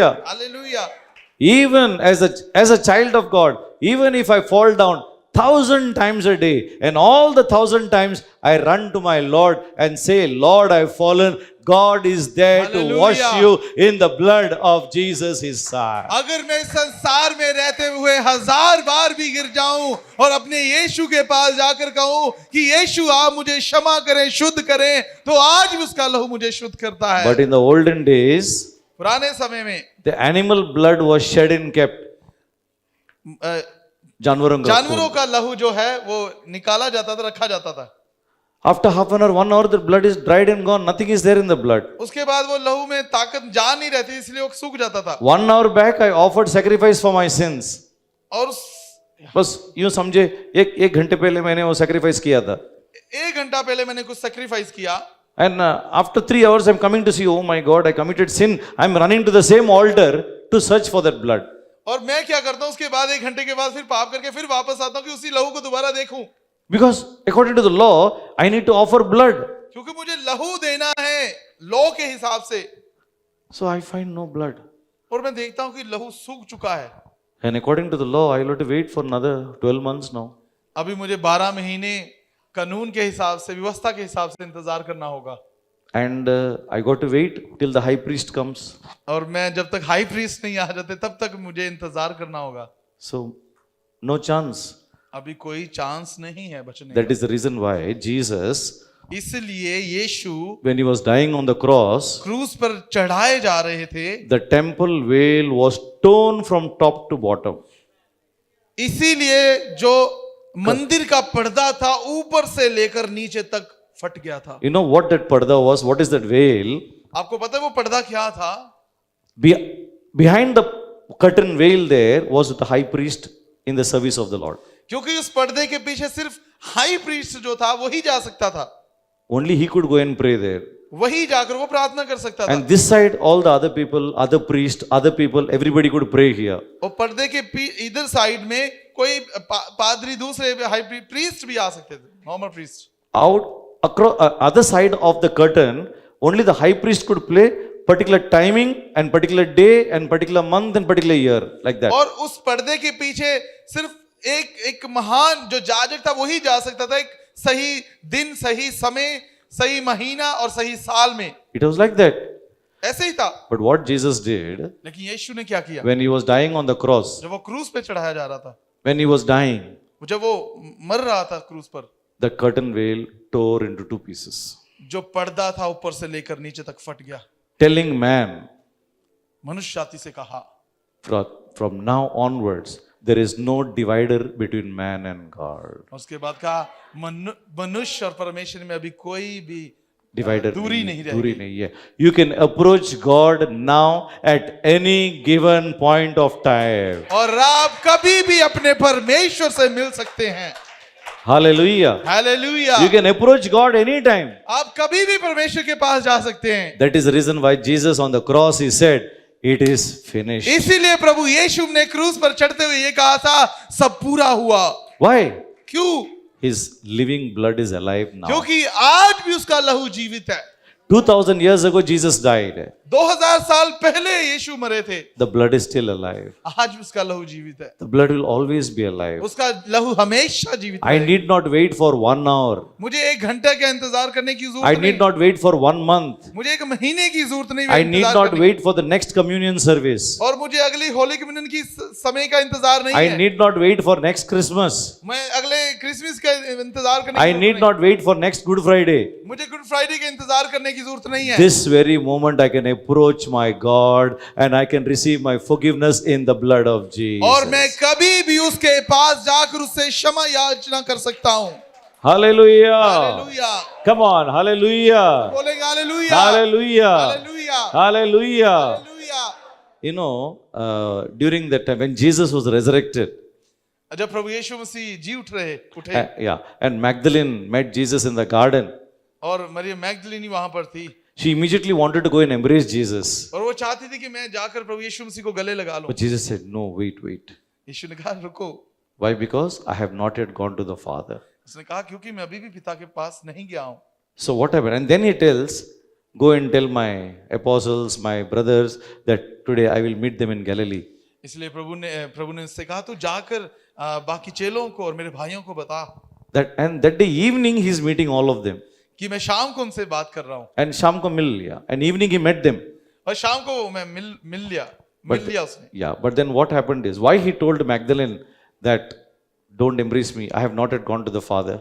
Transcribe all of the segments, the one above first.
Hallelujah. Hallelujah. Even as a child of God, even if I fall down 1,000 times a day, and all the 1,000 times I run to my Lord and say, Lord, I've fallen, God is there to wash Hallelujah. you in the blood of Jesus, his son. अगर मैं संसार में रहते हुए 1000 बार भी गिर जाऊं और अपने यीशु के पास जाकर कहूं कि यीशु आप मुझे क्षमा करें, शुद्ध करें, तो आज भी उसका लहू मुझे शुद्ध करता है। But in the olden days, पुराने समय में the animal blood was shed in kept. जानवरों का लहू जो है वो निकाला जाता था, रखा जाता था। After half an hour, 1 hour, the blood is dried and gone. Nothing is there in the blood. उसके बाद वो लहू में ताकत जा नहीं रहती, इसलिए वो सूख जाता था। 1 hour back, I offered sacrifice for my sins. और बस यूं समझे एक घंटे पहले मैंने वो sacrifice किया था. 1 घंटा पहले मैंने कुछ सैक्रिफाइस किया। And after 3 hours, I'm coming to see, oh my God, I committed sin. I'm running to the same altar to search for that blood. और मैं क्या करता हूँ, उसके बाद 1 घंटे के बाद फिर पाप करके फिर वापस आता हूँ कि उसी लहू को दोबारा देखूं। Because according to the law, I need to offer blood. क्योंकि मुझे लहू देना है लॉ के हिसाब से। So I find no blood. और मैं देखता हूँ कि लहू सूख चुका है। And according to the law, I will have to wait for another 12 months now. अभी मुझे 12 महीने कानून के हिसाब से, व्यवस्था के हिसाब से इंतजार करना होगा। And I got to wait till the high priest comes. और मैं जब तक हाई प्रीस्ट नहीं आ जाते तब तक मुझे इंतजार करना होगा। So no chance. अभी कोई चांस नहीं है बचने That का। is the reason why Jesus, इसलिए यीशु when he was dying on the cross, क्रूस पर चढ़ाए जा रहे थे, the temple veil was torn from top to bottom. इसीलिए जो मंदिर का पर्दा था ऊपर से लेकर नीचे तक फट गया था। You know what that parda was? What is that veil? आपको पता है वो पर्दा क्या था? Behind the curtain veil there was the high priest in the service of the Lord. क्योंकि उस पर्दे के पीछे सिर्फ हाई प्रीस्ट जो था वही जा सकता था। Only he could go and pray there. वही जाकर वो प्रार्थना कर सकता था। And this side, all the other people, other priests, other people, everybody could pray here. और पर्दे के इधर साइड में कोई पादरी, दूसरे हाई प्रीस्ट भी आ सकते थे, normal priest. Out across other side of the curtain, only the high priest could play particular timing and particular day and particular month and particular year, like that. और उस पर्दे के पीछे सिर्फ एक महान जो जाजक था वही जा सकता था, एक सही दिन, सही समय, सही महीना और सही साल में। It was like that. ऐसे ही था। But what Jesus did, लेकिन यीशु ने क्या किया? when he was dying on the cross, जब वो क्रूस पे चढ़ाया जा रहा था, when he was dying, जब वो मर रहा था क्रूस पर, the curtain veil tore into 2 pieces, जो पर्दा था ऊपर से लेकर नीचे तक फट गया। telling man, मनुष्य जाति से कहा, from now onwards, there is no divider between man and God. उसके बाद कहा मनुष्य और परमेश्वर में अभी कोई भी Divider दूरी दूरी नहीं है. You can approach God now at any given point of time. और आप कभी भी अपने परमेश्वर से मिल सकते हैं। Hallelujah. Hallelujah. You can approach God anytime. आप कभी भी परमेश्वर के पास जा सकते हैं। That is the reason why Jesus on the cross, he said, it is finished. इसीलिए प्रभु यीशु ने क्रूस पर चढ़ते हुए ये कहा था, सब पूरा हुआ। Why? क्यों? His living blood is alive now. क्योंकि आज भी उसका लहू जीवित है। 2000 years ago, Jesus died. 2000 साल पहले यीशु मरे थे। The blood is still alive. आज भी उसका लहू जीवित है। The blood will always be alive. उसका लहू हमेशा जीवित है। I need not wait for 1 hour. मुझे 1 घंटे का इंतजार करने की जरूरत I नहीं। need not wait for 1 month. मुझे 1 महीने की जरूरत नहीं। I need not wait for the next communion service. और मुझे अगली होली कम्युनियन की समय का इंतजार नहीं I है। need not wait for next Christmas. मैं अगले क्रिसमस का इंतजार करने I की need not wait for next Good Friday. मुझे गुड फ्राइडे का इंतजार करने की जरूरत नहीं है। This very moment I can approach my God and I can receive my forgiveness in the blood of Jesus. और मैं कभी भी उसके पास जाकर उससे क्षमा याचना कर सकता हूँ। Hallelujah. Hallelujah. Come on, hallelujah. बोलेंगे hallelujah. Hallelujah. Hallelujah. Hallelujah. Hallelujah. You know, during that time when Jesus was resurrected, जब प्रभु यीशु मसीह जी उठे yeah, and Magdalene met Jesus in the garden, और मरियम मैगदलीनी वहां पर थी, she immediately wanted to go and embrace Jesus. और वो चाहती थी कि मैं जाकर प्रभु यीशु मसीह को गले लगा लूं। But Jesus said, no, wait. यीशु ने कहा रुको। Why? Because I have not yet gone to the Father. उसने कहा क्योंकि मैं अभी भी पिता के पास नहीं गया हूं। So what happened? And then he tells, go and tell my apostles, my brothers, that today I will meet them in Galilee. इसलिए प्रभु ने उससे कहा तू जाकर बाकी चेलों को और मेरे भाइयों को बता And that day evening he is meeting all of them. कि मैं शाम को उनसे बात कर रहा हूँ And Sham ko mil liya. And evening he met them. और शाम को मैं मिल लिया उसने Yeah, but then what happened is, why he told Magdalene that don't embrace me, I have not yet gone to the Father?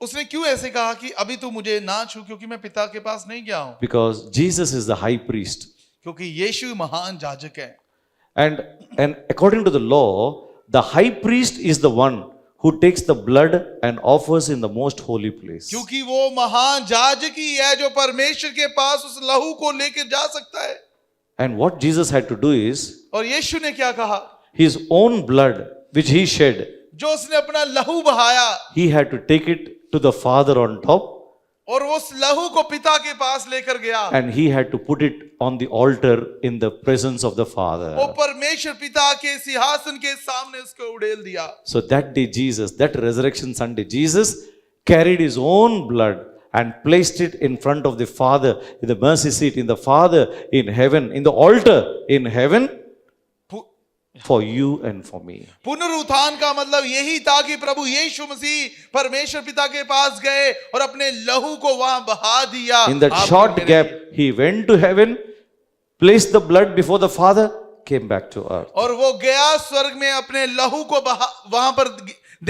उसने क्यों ऐसे कहा कि अभी तू मुझे ना छू क्योंकि मैं पिता के पास नहीं गया हूँ Because Jesus is the high priest. क्योंकि यीशु महान याजक है And according to the law, the high priest is the one who takes the blood and offers in the most holy place. क्योंकि वो महान याजक ही है जो परमेश्वर के पास उस लहू को लेकर जा सकता है And what Jesus had to do is, और यीशु ने क्या कहा his own blood, which he shed, जो उसने अपना लहू बहाया he had to take it to the Father on top, और उस लहू को पिता के पास लेकर गया and he had to put it on the altar in the presence of the वो Father. परमेश्वर पिता के सिंहासन के सामने उसको उड़ेल दिया So that day, Jesus, that resurrection Sunday, Jesus carried his own blood and placed it in front of the Father, in the mercy seat, in the Father, in heaven, in the altar, in heaven, Pu- for you and for me. पुनरुत्थान का मतलब यही था कि प्रभु यीशु मसीह परमेश्वर पिता के पास गए और अपने लहू को वहां बहा दिया In that आप short मेरे gap, लिए। he went to heaven, placed the blood before the Father, came back to earth. और वो गया स्वर्ग में अपने लहू को वहां पर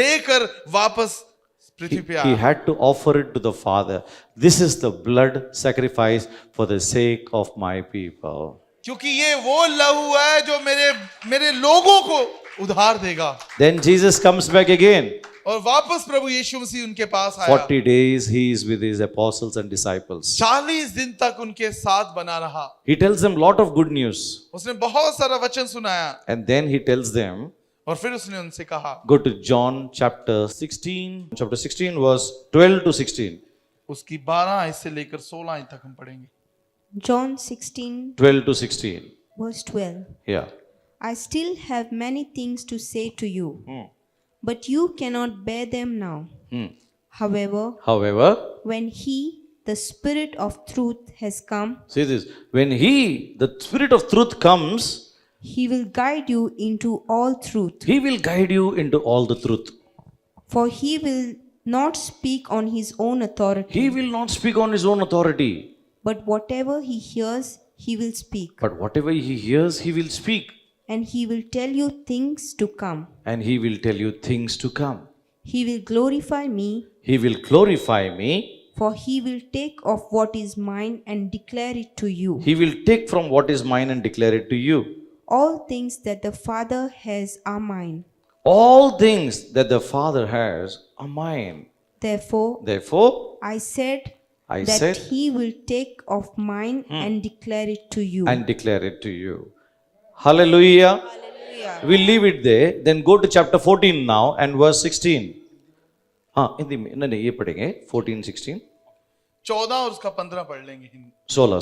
देकर वापस पृथ्वी पे He आया had to offer it to the Father. This is the blood sacrifice for the sake of my people. क्योंकि ये वो लहू है जो मेरे लोगों को उधार देगा Then Jesus comes back again. और वापस प्रभु यीशु मसीह उनके पास आया 40 days he is with his apostles and disciples. 40 दिन तक उनके साथ बना रहा He tells them lot of good news. उसने बहुत सारा वचन सुनाया And then he tells them, और फिर उसने उनसे कहा go to John chapter 16 verse 12 to 16. उसकी 12 आयत से लेकर 16 आयत तक हम पढ़ेंगे John 16, 12 to 16. verse 12. Yeah. I still have many things to say to you, but you cannot bear them now. However, When He, the Spirit of truth, has come, see this. When he, the Spirit of truth comes, He will guide you into all truth. he will guide you into all the truth. For He will not speak on His own authority, He will not speak on his own authority, but whatever He hears, He will speak. but whatever he hears, he will speak. And He will tell you things to come. And he will tell you things to come. He will glorify me, He will glorify me. for He will take of what is mine and declare it to you. He will take from what is mine and declare it to you. All things that the Father has are mine. All things that the Father has are mine. Therefore, I said that said He will take of mine and declare it to you. and declare it to you. Hallelujah. We'll leave it there. Then go to chapter 14 now and verse 16. हाँ हिंदी में नहीं ये पढ़ेंगे 14, 16. 14 और उसका 15 पढ़ लेंगे हिंदी 16.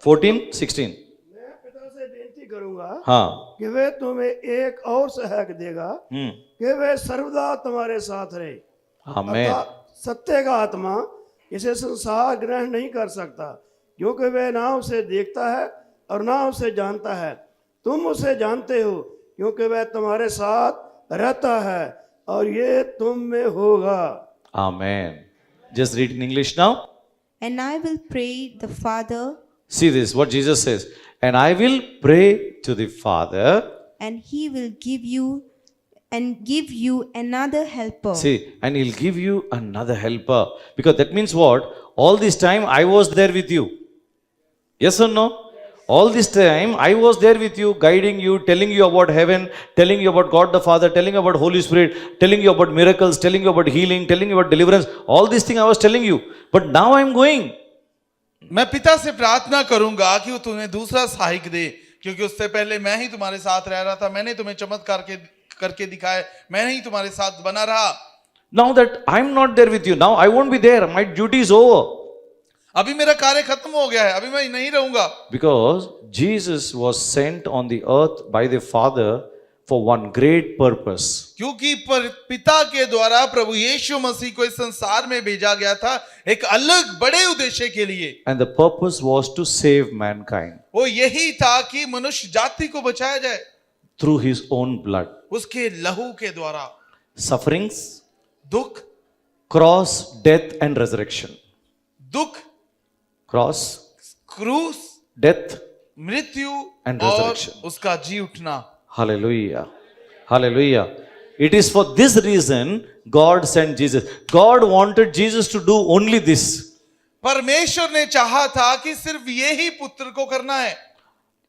14, 16. मैं पिता से बेनती करूंगा हाँ कि वे तुम्हें एक और सहायक देगा कि वे सर्वदा तुम्हारे साथ रहे आमेन. अर्थात सत्य का आत्मा इसे संसार ग्रहण नहीं कर सकता क्योंकि वे ना उसे देखता है और ना उसे जानता है तुम उसे जानते हो क्योंकि वह तुम्हारे साथ रहता है और ये तुम में होगा. Amen. Just read in English now. And I will pray the Father, See this, what Jesus says. And I will pray to the Father. and He will give you another helper. See, and He'll give you another helper. Because that means what? All this time I was there with you. Yes or no? All this time I was there with you, guiding you, telling you about heaven, telling you about God the Father, telling you about Holy Spirit, telling you about miracles, telling you about healing, telling you about deliverance. All these things I was telling you. But now I'm going. मैं पिता से प्रार्थना करूंगा कि वो तुम्हें दूसरा सहायक दे क्योंकि उससे पहले मैं ही तुम्हारे साथ रह रहा था मैंने तुम्हें चमत्कार करके दिखाए मैं ही तुम्हारे साथ बना रहा Now that I'm not there with you, now I won't be there. My duty is over. अभी मेरा कार्य खत्म हो गया है अभी मैं नहीं रहूंगा Because Jesus was sent on the earth by the Father for one great purpose. क्योंकि पिता के द्वारा प्रभु यीशु मसीह को इस संसार में भेजा गया था एक अलग बड़े उद्देश्य के लिए। And the purpose was to save mankind वो यही था कि मनुष्य जाति को बचाया जाए through his own blood. उसके लहू के द्वारा। Sufferings, दुख, cross, death, and resurrection. दुख, Cross, क्रूस, death, मृत्यु And और resurrection. उसका जी उठना। hallelujah. Hallelujah. It is for this reason God sent Jesus. God wanted Jesus to do only this. परमेश्वर ने चाहा था कि सिर्फ यही पुत्र को करना है।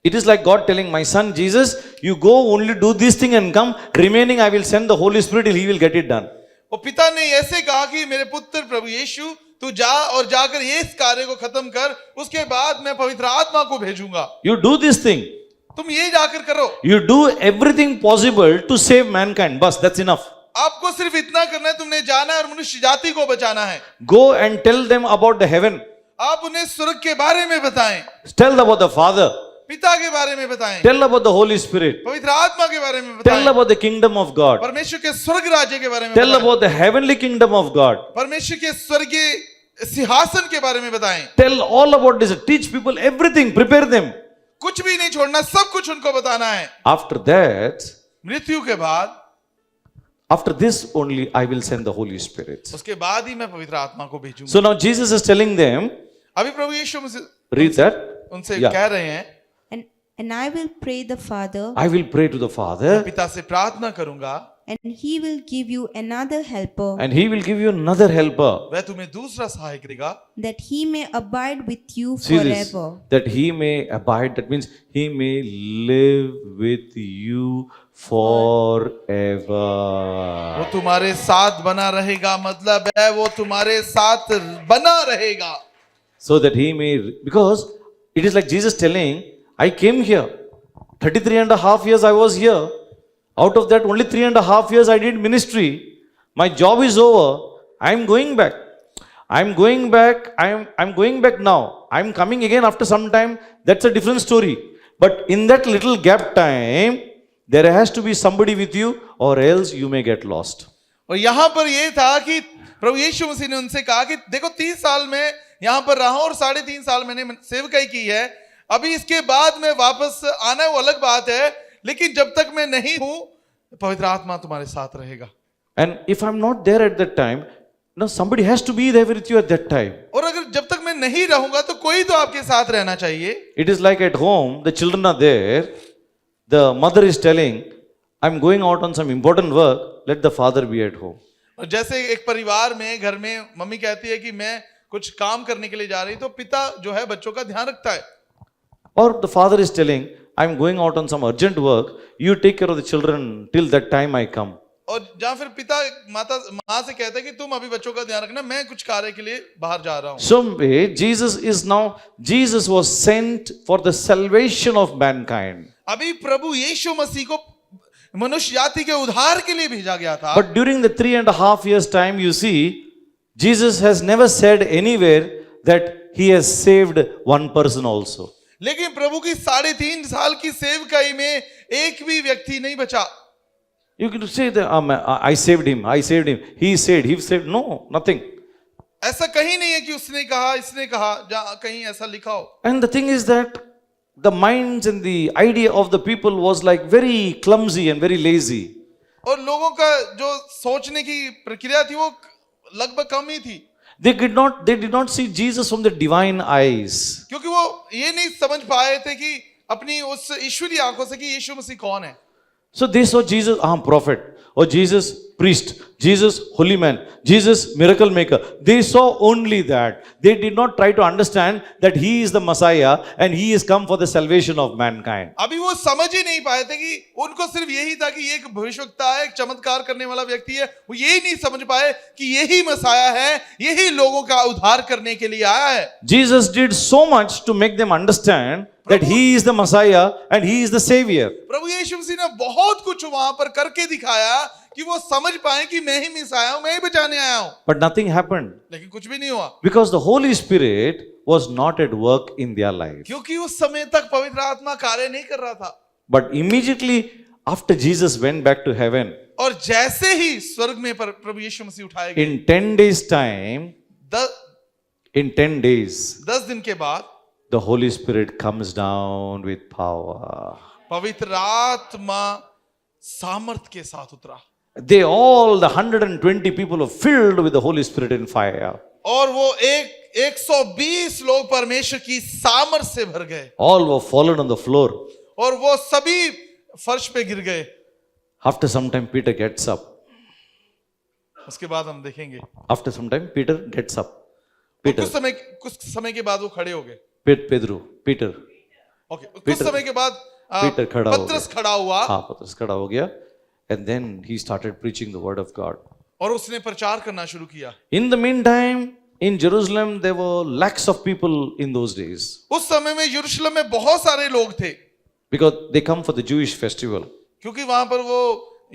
It is like God telling my son Jesus, you go only do this thing and come. Remaining I will send the Holy Spirit till he will get it done. वो पिता ने ऐसे कहा कि मेरे पुत्र प्रभु यीशु तू जा और जाकर ये इस कार्य को खत्म कर, उसके बाद मैं पवित्र आत्मा को भेजूंगा। You do this thing. तुम ये जाकर करो। You do everything possible to save mankind. Bas, that's enough. आपको सिर्फ इतना करना है, तुमने जाना है और मनुष्य जाति को बचाना है। Go and tell them about the heaven. आप उन्हें स्वर्ग के बारे में बताएं, Tell about the Father. पिता के बारे में बताएं, Tell about the Holy Spirit. पवित्र आत्मा के बारे में Tell बताएं, about the kingdom of God. परमेश्वर के स्वर्ग राज्य के बारे में Tell बताएं, about the heavenly kingdom of God. परमेश्वर के स्वर्गीय सिंहासन के बारे में बताएं। Tell all about this. Teach people everything. Prepare them. कुछ भी नहीं छोड़ना, सब कुछ उनको बताना है। After that, मृत्यु के बाद, after this only I will send the Holy Spirit. उसके बाद ही मैं पवित्र आत्मा को भेजूंगा। So now Jesus is telling them, अभी प्रभु यीशु मसीह read that. उनसे Yeah. कह रहे हैं, And I will pray the Father, I will pray to the Father पिता से प्रार्थना करूंगा and he will give you another helper, and he will give you another helper. वह तुम्हें दूसरा सहायक देगा, that he may abide with you See this, forever. that he may abide, that means he may live with you forever. वो तुम्हारे साथ बना रहेगा, मतलब है वो तुम्हारे साथ बना रहेगा। So that he may, because it is like Jesus telling, I came here, 33.5 years I was here. Out of that, only 3.5 years I did ministry. My job is over. I'm going back. I'm going back. I'm going back now. I'm coming again after some time. That's a different story. But in that little gap time, there has to be somebody with you, or else you may get lost. और यहाँ पर ये था कि प्रभु यीशु मसीह ने उनसे कहा कि देखो 30 साल में यहाँ पर रहा हूं और 3.5 साल मैंने सेवकाई की है। अभी इसके बाद में वापस आना है वो अलग बात है, लेकिन जब तक मैं नहीं हूं पवित्र आत्मा तुम्हारे साथ रहेगा। And if I'm not there at that time, now somebody has to be there with you at that time. और अगर जब तक मैं नहीं रहूंगा तो कोई तो आपके साथ रहना चाहिए। It is like at home, the children are there, the mother is telling, I'm going out on some important work, let the father be at home. और जैसे एक परिवार में घर में मम्मी कहती है कि मैं कुछ काम करने के लिए जा रही, तो पिता जो है बच्चों का ध्यान रखता है। Or the father is telling, I'm going out on some urgent work, you take care of the children till that time I come. और जहाँ फिर पिता माँ से कहता है कि तुम अभी बच्चों का ध्यान रखना, मैं कुछ कार्य के लिए बाहर जा रहा हूँ। Some way, Jesus was sent for the salvation of mankind. अभी प्रभु यीशु मसीह को मनुष्य जाति के उद्धार के लिए भेजा गया था। But during the 3.5 years time, you see, Jesus has never said anywhere that he has saved one person also. लेकिन प्रभु की 3.5 साल की सेवकाई में एक भी व्यक्ति नहीं बचा। You can say that I saved him, he saved. No, nothing. ऐसा कहीं नहीं है कि उसने कहा, इसने कहा, जहाँ कहीं ऐसा लिखा हो। And the thing is that the minds and the idea of the people was like very clumsy and very lazy. और लोगों का जो सोचने की प्रक्रिया थी वो लगभग कम ही थी। They did not see Jesus from the divine eyes. क्योंकि वो ये नहीं समझ पाए थे कि अपनी उस ईश्वरीय आंखों से कि यीशु मसीह कौन है। So they saw Jesus, prophet, or Jesus, priest, Jesus, holy man, Jesus, miracle maker. They saw only that. They did not try to understand that he is the Messiah and he is come for the salvation of mankind. अभी वो समझ ही नहीं पाए थे कि उनको सिर्फ यही था कि ये एक भविष्यवक्ता है, एक चमत्कार करने वाला व्यक्ति है। वो यही नहीं समझ पाए कि यही मसाया है, यही लोगों का उद्धार करने के लिए आया है। Jesus did so much to make them understand that he is the Messiah and he is the Savior. प्रभु यीशु मसीह ने बहुत कुछ वहां पर करके दिखाया कि वो समझ पाए कि मैं ही मिसाया हूं, मैं ही बचाने आया हूं। But nothing happened लेकिन कुछ भी नहीं हुआ, because the Holy Spirit was not at work in their life. क्योंकि उस समय तक पवित्र आत्मा कार्य नहीं कर रहा था। But immediately After Jesus went back to heaven, और जैसे ही स्वर्ग में प्रभु यीशु मसीह उठाए गए, in 10 days' time, 10 days, 10 दिन के बाद the Holy Spirit comes down with power. पवित्र आत्मा सामर्थ के साथ उतरा, They all, the 120 people, are filled with the Holy Spirit in fire. और वो 120 लोग परमेश्वर की सामर्थ से भर गए, All were fallen on the floor. और वो सभी फर्श पे गिर गए। After some time, Peter gets up. उसके बाद हम देखेंगे After some time, Peter gets up. Peter, कुछ समय के बाद वो खड़े हो गए। Peter. ओके, कुछ समय के बाद Peter खड़ा हो पतरस खड़ा हुआ, हाँ, पतरस खड़ा हो गया. And then he started preaching the word of God. और उसने प्रचार करना शुरू किया। In the meantime, in Jerusalem, there were lakhs of people in those days उस समय में यरूशलेम में बहुत सारे लोग थे, because they come for the Jewish festival. क्योंकि वहां पर वो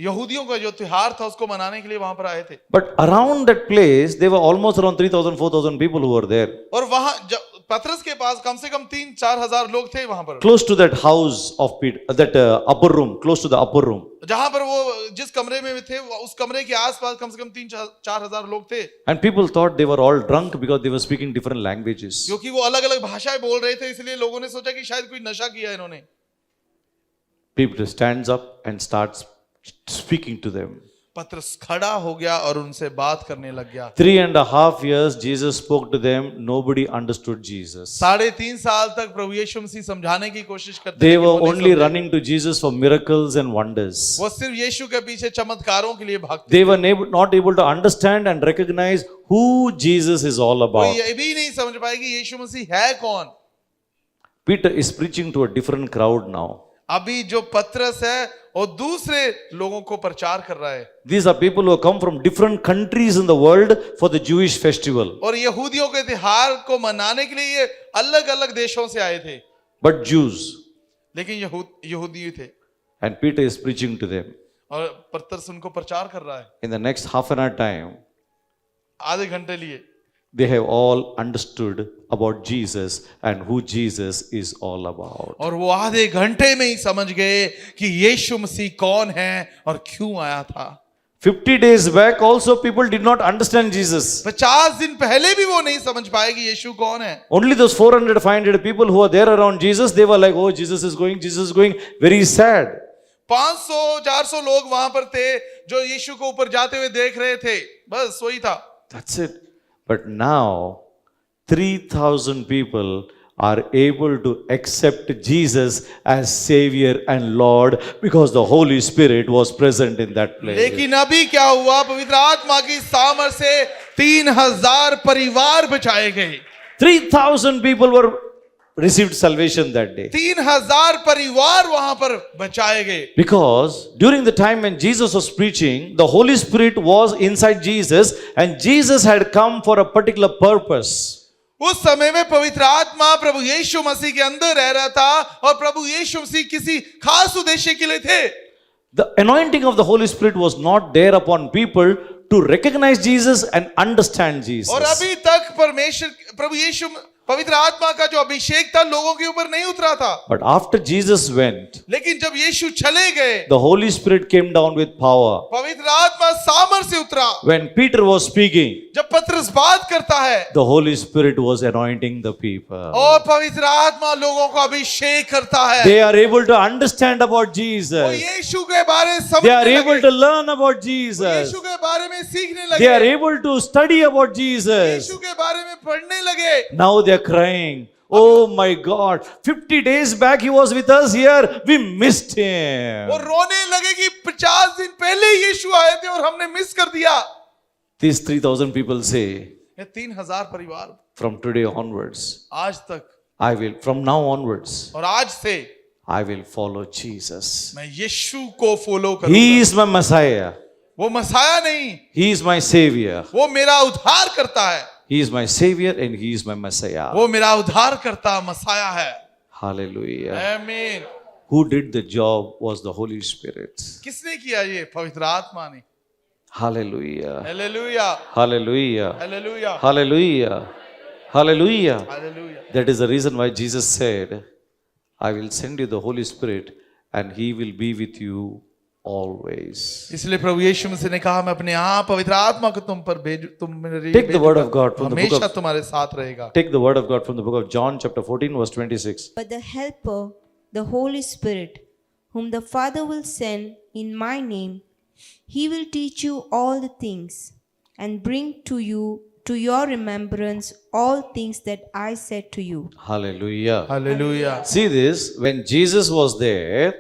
यहूदियों का जो त्योहार था उसको मनाने के लिए वहां पर आए थे। But around that place, there were almost around 3,000, 4,000 people who were there. और वहां पतरस के पास कम से कम 3-4 हजार लोग थे वहां पर, Close to that house of Peter, that upper room, close to the upper room. जहां पर वो जिस कमरे में थे उस कमरे के आसपास कम से कम 3-4 हजार लोग थे, And people thought they were all drunk because they were speaking different languages. क्योंकि वो अलग अलग भाषाएं बोल रहे थे, इसलिए लोगों ने सोचा कि शायद कोई नशा किया इन्होंने। Peter stands up and starts speaking to them. पतरस खड़ा हो गया और उनसे बात करने लग गया। 3.5 years Jesus spoke to them. Nobody understood Jesus. 3.5 साल तक प्रभु यीशु मसीह समझाने की कोशिश करते They थे, were लेकिन वो नहीं only समझे। running to Jesus for miracles and wonders. वो सिर्फ यीशु के पीछे चमत्कारों के लिए भागते, They were not able to understand and recognize who Jesus is all वो about. ये भी नहीं समझ पाए कि यीशु मसीह है कौन। Peter is preaching to a different crowd now. अभी जो पतरस है और दूसरे लोगों को प्रचार कर रहा है, These are people who have come from different countries in the world for the Jewish festival. और यहूदियों के त्योहार को मनाने के लिए ये अलग अलग देशों से आए थे, But Jews. लेकिन यहूदी थे, And Peter is preaching to them. और पतरस उनको प्रचार कर रहा है। In the next half an hour time, आधे घंटे लिए they have all understood about Jesus and who Jesus is all about. और वो आधे घंटे में ही समझ गए कि यीशु मसीह कौन है और क्यों आया था। 50 days back also people did not understand Jesus. 50 दिन पहले भी वो नहीं समझ पाए कि यीशु कौन है। Only those 400, 500 people who were there around Jesus, they were like, oh, Jesus is going, very sad. 500-400 लोग वहां पर थे जो यीशु को ऊपर जाते हुए देख रहे थे, बस वही था। That's it. But now, 3,000 people are able to accept Jesus as Savior and Lord because the Holy Spirit was present in that place. लेकिन अभी क्या हुआ, पवित्र आत्मा की सामर्थ से 3000 परिवार बचाए गए। 3,000 people were received salvation that day. 3000 परिवार वहां पर बचाए गए, Because during the time when Jesus was preaching, the Holy Spirit was inside Jesus and Jesus had come for a particular purpose. उस समय में पवित्र आत्मा प्रभु यीशु मसीह के अंदर रह रहा था और प्रभु यीशु मसीह किसी खास उद्देश्य के लिए थे। The anointing of the Holy Spirit was not there upon people to recognize Jesus and understand Jesus. और अभी तक प्रभु यीशु पवित्र आत्मा का जो अभिषेक था लोगों के ऊपर नहीं उतरा था। But after Jesus went, लेकिन जब यीशु चले गए, the Holy Spirit came down with power. पवित्र आत्मा सामर्थ से उतरा। When Peter was speaking, जब पतरस बात करता है, the Holy Spirit was anointing the people. और पवित्र आत्मा लोगों को अभिषेक करता है। They are able to understand about वो Jesus. यीशु के बारे में They समझने are able लगे, to learn about Jesus. यीशु के बारे में सीखने They are लगे, able to study about Jesus. यीशु के बारे में पढ़ने लगे। Now they are crying, oh my God, 50 days back he was with us here, we missed him. वो रोने लगे कि 50 दिन पहले यीशु आए थे और हमने मिस कर दिया। These 3,000 people say, ये 3000 परिवार from today onwards, आज तक I will, from now onwards, और आज से I will follow Jesus. मैं यीशु को फॉलो He करूंगा। is my Messiah. वो मसाया नहीं, He is my Savior. वो मेरा उद्धार करता है, He is my Savior and He is my Messiah. वो मेरा उद्धार करता मसाया है। Hallelujah. आमीन। Who did the job was the Holy Spirit. किसने किया ये? पवित्र आत्मा ने। Hallelujah. Hallelujah, Hallelujah. Hallelujah, Hallelujah. Hallelujah. Hallelujah. That is the reason why Jesus said, I will send you the Holy Spirit and He will be with you always. इसलिए प्रभु यीशु मसीह ने कहा मैं अपने आप पवित्र आत्मा को तुम पर भेजू, तुम मेरे लिए Take the word of भेजूंगा, God from the book हमेशा of- तुम्हारे साथ रहेगा। Take the word of God from the book of John, chapter 14, verse 26. But the Helper, the Holy Spirit, whom the Father will send in my name, he will teach you all the things and bring to your remembrance all things that I said to you. Hallelujah. Hallelujah. See this, when Jesus was there,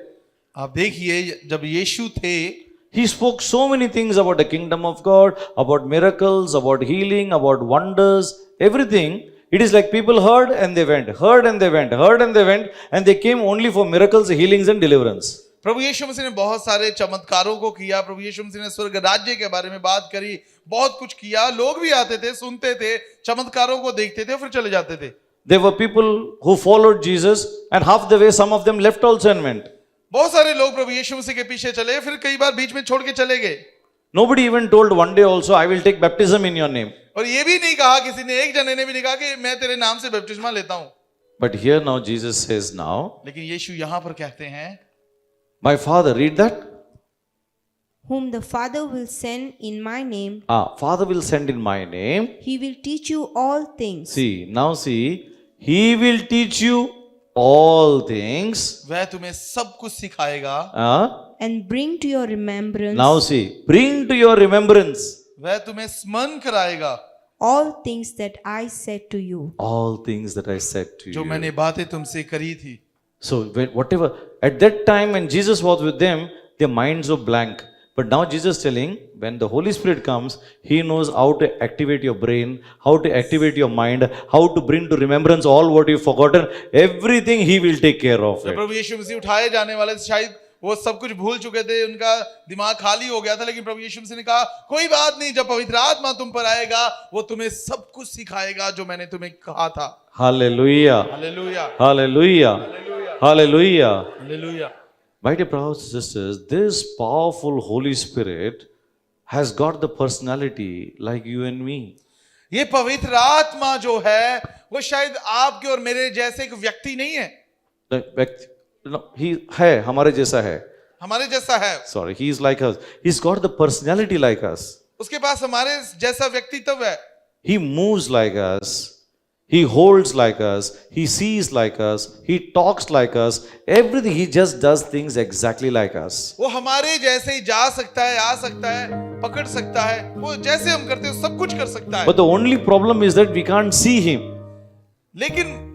आप देखिए जब यीशु थे he spoke so many things about the kingdom of God, about miracles, about healing, about wonders, everything. It is like people heard and they went, heard and they went, heard and they went, and they came only for miracles, healings and deliverance. प्रभु यीशु मसीह ने बहुत सारे चमत्कारों को किया। प्रभु यीशु मसीह ने स्वर्ग राज्य के बारे में बात करी, बहुत कुछ किया। लोग भी आते थे, सुनते थे, चमत्कारों को देखते थे, फिर चले जाते थे। There were people who followed Jesus, and half the way some of them left also and went. बहुत सारे लोग प्रभु यीशु मसीह के पीछे चले, फिर कई बार बीच में छोड़ के चले गए। Nobody even told one day also, I will take baptism in your name. और ये भी नहीं कहा, किसी ने, एक जने ने भी नहीं कहा कि मैं तेरे नाम से बपतिस्मा लेता हूं। But here now Jesus says now, लेकिन यीशु यहां पर कहते हैं, my Father, read that. Whom the Father will send in my name, Father will send in my name. he will teach you all things. See, he will teach you all things. वह तुम्हें सब कुछ सिखाएगा। And bring to your remembrance Now see, bring to your remembrance वह तुम्हें स्मरण कराएगा all things that I said to you. all things that I said to जो you. मैंने बातें तुमसे करी थी। So whatever, at that time when Jesus was with them, their minds were blank. But now Jesus is telling, when the Holy Spirit comes, He knows how to activate your brain, how to activate your mind, how to bring to remembrance all what you've forgotten. Everything He will take care of जब it. प्रभु यीशु मसीह उठाए जाने वाले थे, शायद वो सब कुछ भूल चुके थे, उनका दिमाग खाली हो गया था, लेकिन प्रभु यीशु मसीह ने कहा कोई बात नहीं, जब पवित्र आत्मा तुम पर आएगा वो तुम्हें सब कुछ सिखाएगा जो मैंने तुम्हें कहा था। Hallelujah. Hallelujah, Hallelujah. Hallelujah. Hallelujah. My dear brothers and sisters, this powerful Holy Spirit has got the personality like you and me. ये पवित्र आत्मा जो है वो शायद आपके और मेरे जैसे एक व्यक्ति नहीं है, He है, हमारे जैसा है. हमारे जैसा है। Sorry, he is like us. He's got the personality like us. उसके पास हमारे जैसा व्यक्तित्व है। He moves like us. He holds like us. He sees like us. He talks like us. Everything. He just does things exactly like us. वो हमारे जैसे ही जा सकता है, आ सकता है, पकड़ सकता है, वो जैसे हम करते हैं सब कुछ कर सकता है। But the only problem is that we can't see him. लेकिन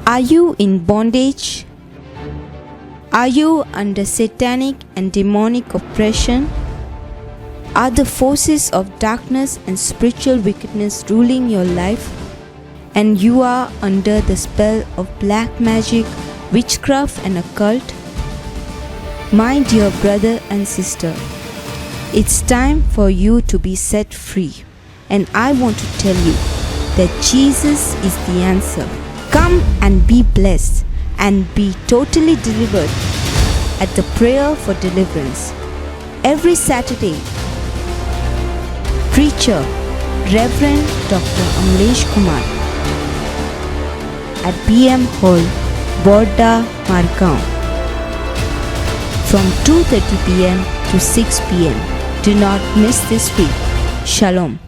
Are you in bondage? Are you under satanic and demonic oppression? Are the forces of darkness and spiritual wickedness ruling your life? And you are under the spell of black magic, witchcraft, and occult? My dear brother and sister, it's time for you to be set free. And I want to tell you that Jesus is the answer. Come and be blessed and be totally delivered at the prayer for deliverance. Every Saturday, preacher Reverend Dr. Amlesh Kumar at BM Hall, Borda, Margaon from 2:30 p.m. to 6 p.m. Do not miss this week. Shalom.